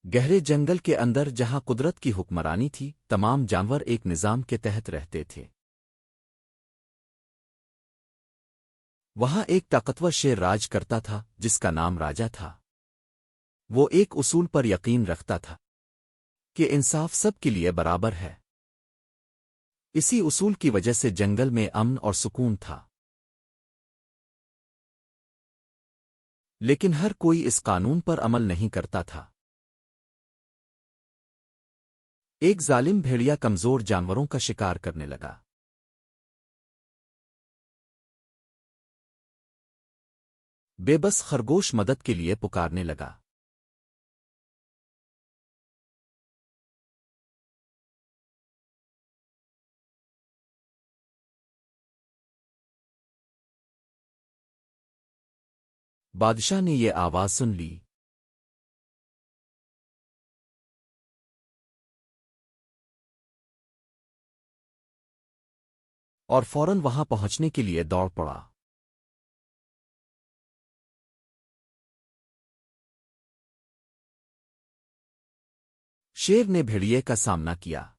گہرے جنگل کے اندر جہاں قدرت کی حکمرانی تھی، تمام جانور ایک نظام کے تحت رہتے تھے۔ وہاں ایک طاقتور شیر راج کرتا تھا جس کا نام راجا تھا۔ وہ ایک اصول پر یقین رکھتا تھا کہ انصاف سب کے لیے برابر ہے۔ اسی اصول کی وجہ سے جنگل میں امن اور سکون تھا۔ لیکن ہر کوئی اس قانون پر عمل نہیں کرتا تھا۔ ایک ظالم بھیڑیا کمزور جانوروں کا شکار کرنے لگا۔ بے بس خرگوش مدد کے لیے پکارنے لگا۔ بادشاہ نے یہ آواز سن لی۔ اور فوراً وہاں پہنچنے کے لیے دوڑ پڑا۔ شیر نے بھیڑیے کا سامنا کیا۔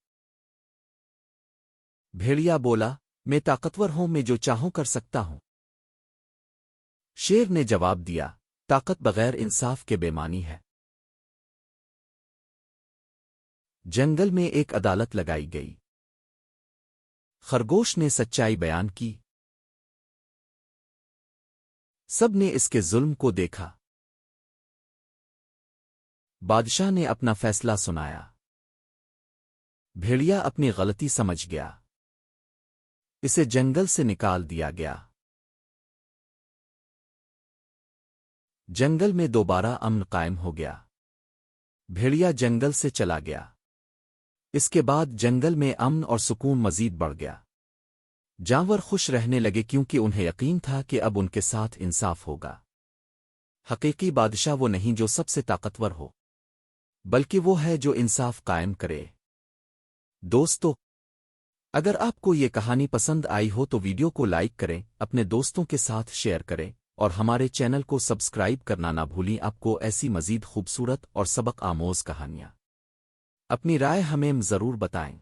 بھیڑیا بولا، میں طاقتور ہوں، میں جو چاہوں کر سکتا ہوں۔ شیر نے جواب دیا، طاقت بغیر انصاف کے بے معنی ہے۔ جنگل میں ایک عدالت لگائی گئی۔ خرگوش نے سچائی بیان کی۔ سب نے اس کے ظلم کو دیکھا۔ بادشاہ نے اپنا فیصلہ سنایا۔ بھیڑیا اپنی غلطی سمجھ گیا۔ اسے جنگل سے نکال دیا گیا۔ جنگل میں دوبارہ امن قائم ہو گیا۔ بھیڑیا جنگل سے چلا گیا۔ اس کے بعد جنگل میں امن اور سکون مزید بڑھ گیا۔ جانور خوش رہنے لگے کیونکہ انہیں یقین تھا کہ اب ان کے ساتھ انصاف ہوگا۔ حقیقی بادشاہ وہ نہیں جو سب سے طاقتور ہو، بلکہ وہ ہے جو انصاف قائم کرے۔ دوستو، اگر آپ کو یہ کہانی پسند آئی ہو تو ویڈیو کو لائک کریں، اپنے دوستوں کے ساتھ شیئر کریں، اور ہمارے چینل کو سبسکرائب کرنا نہ بھولیں۔ آپ کو ایسی مزید خوبصورت اور سبق آموز کہانیاں اپنی رائے ہمیں ضرور بتائیں۔